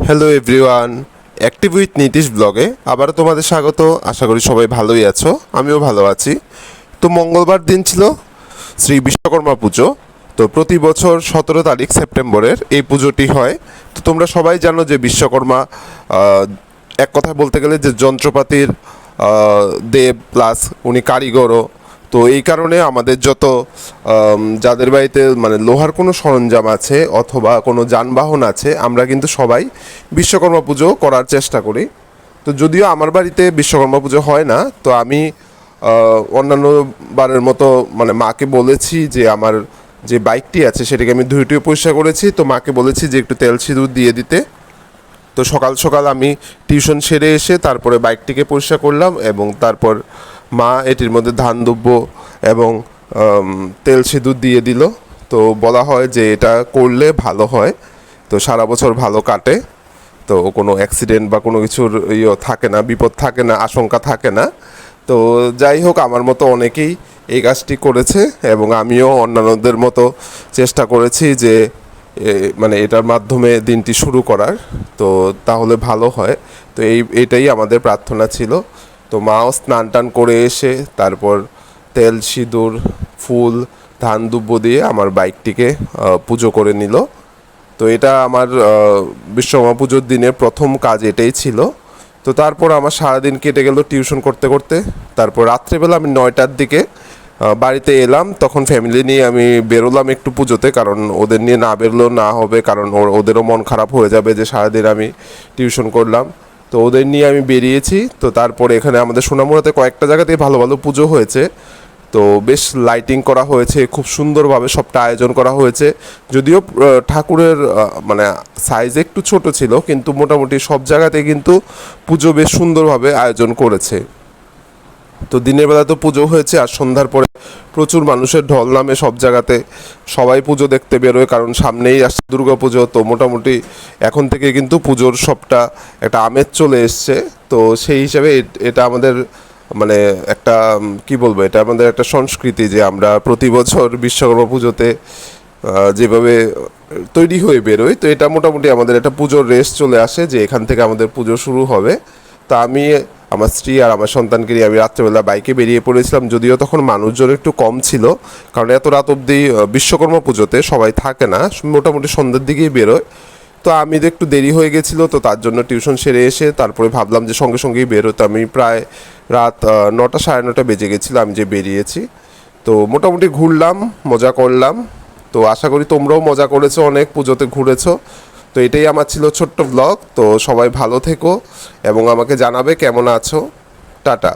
Hello everyone, active with Nitish ব্লগে আবারও তোমাদের স্বাগত। আশা করি সবাই ভালোই আছো, আমিও ভালো আছি। তো মঙ্গলবার দিন ছিল শ্রী বিশ্বকর্মা পুজো। তো প্রতি বছর 17 তারিখ সেপ্টেম্বরের এই পুজোটি হয়। তো তোমরা সবাই জানো যে বিশ্বকর্মা এক কথায় বলতে গেলে যে যন্ত্রপাতির দেব প্লাস উনি কারিগরও। তো এই কারণে আমাদের যত যাদের বাড়িতে মানে লোহার কোনো সরঞ্জাম আছে অথবা কোনো যানবাহন আছে, আমরা কিন্তু সবাই বিশ্বকর্মা পুজো করার চেষ্টা করি। তো যদিও আমার বাড়িতে বিশ্বকর্মা পুজো হয় না, তো আমি অন্যান্য বারের মতো মানে মাকে বলেছি যে আমার যে বাইকটি আছে সেটাকে আমি ধুয়ে পরিষ্কার করেছি। তো মাকে বলেছি যে একটু তেল সিঁদুর দিয়ে দিতে। তো সকাল সকাল আমি টিউশন সেরে এসে তারপরে বাইকটিকে পরিষ্কার করলাম এবং তারপর মা এটির মধ্যে ধান দুব্য এবং তেল সিঁদুর দিয়ে দিল। তো বলা হয় যে এটা করলে ভালো হয়, তো সারা বছর ভালো কাটে, তো কোনো অ্যাক্সিডেন্ট বা কোনো কিছুর থাকে না, বিপদ থাকে না, আশঙ্কা থাকে না। তো যাই হোক, আমার মতো অনেকেই এই কাজটি করেছে এবং আমিও অন্যান্যদের মতো চেষ্টা করেছি যে মানে এটার মাধ্যমে দিনটি শুরু করার, তো তাহলে ভালো হয়। তো এটাই আমাদের প্রার্থনা ছিল। তো মাও স্নান টান করে এসে তারপর তেল সিঁদুর ফুল ধান দুব্য দিয়ে আমার বাইকটিকে পুজো করে নিল। তো এটা আমার বিশ্বকর্মা পুজোর দিনের প্রথম কাজ এটাই ছিল। তো তারপর আমার সারাদিন কেটে গেল টিউশন করতে করতে। তারপর রাত্রেবেলা আমি 9টার দিকে বাড়িতে এলাম। তখন ফ্যামিলি নিয়ে আমি বেরোলাম একটু পুজোতে, কারণ ওদের নিয়ে না বেরোলেও না হবে, কারণ ওদেরও মন খারাপ হয়ে যাবে যে সারাদিন আমি টিউশন করলাম। তো ওদের নিয়ে আমি বেরিয়েছি। তো তারপরে এখানে আমাদের সোনামুড়াতে কয়েকটা জায়গাতেই ভালো ভালো পুজো হয়েছে। তো বেশ লাইটিং করা হয়েছে, খুব সুন্দরভাবে সবটা আয়োজন করা হয়েছে। যদিও ঠাকুরের মানে সাইজ একটু ছোট ছিল, কিন্তু মোটামুটি সব জায়গাতে কিন্তু পুজো বেশ সুন্দরভাবে আয়োজন করেছে। তো দিনের বেলা তো পুজো হয়েছে, আর সন্ধ্যার পরে প্রচুর মানুষের ঢল নামে সব জায়গাতে। সবাই পুজো দেখতে বেরোয়, কারণ সামনেই আসছে দুর্গা পুজো। তো মোটামুটি এখন থেকে কিন্তু পুজোর সবটা একটা আমেজ চলে এসছে। তো সেই হিসাবে এটা আমাদের মানে একটা কি বলবো, এটা আমাদের একটা সংস্কৃতি যে আমরা প্রতি বছর বিশ্বকর্মা পুজোতে যেভাবে তৈরি হয়ে বেরোই। তো এটা মোটামুটি আমাদের একটা পুজোর রেস চলে আসে যে এখান থেকে আমাদের পুজো শুরু হবে। তা আমি আমার স্ত্রী আর আমার সন্তানকে নিয়ে আমি রাত্রেবেলা বাইকে বেরিয়ে পড়েছিলাম। যদিও তখন মানুষজন একটু কম ছিল, কারণ এত রাত অবধি বিশ্বকর্মা পুজোতে সবাই থাকে না, মোটামুটি সন্ধ্যের দিকেই বেরোয়। তো আমি তো একটু দেরি হয়ে গেছিলো, তো তার জন্য টিউশন সেরে এসে তারপরে ভাবলাম যে সঙ্গে সঙ্গেই বেরোতে। আমি প্রায় রাত 9টা সাড়ে 9টা বেজে গেছিলো আমি যে বেরিয়েছি। তো মোটামুটি ঘুরলাম, মজা করলাম। তো আশা করি তোমরাও মজা করেছো, অনেক পুজোতে ঘুরেছো। তো এটাই আমার ছিল ছোট্ট ব্লগ। তো সবাই ভালো থেকো এবং আমাকে জানাবে কেমন আছো। টাটা।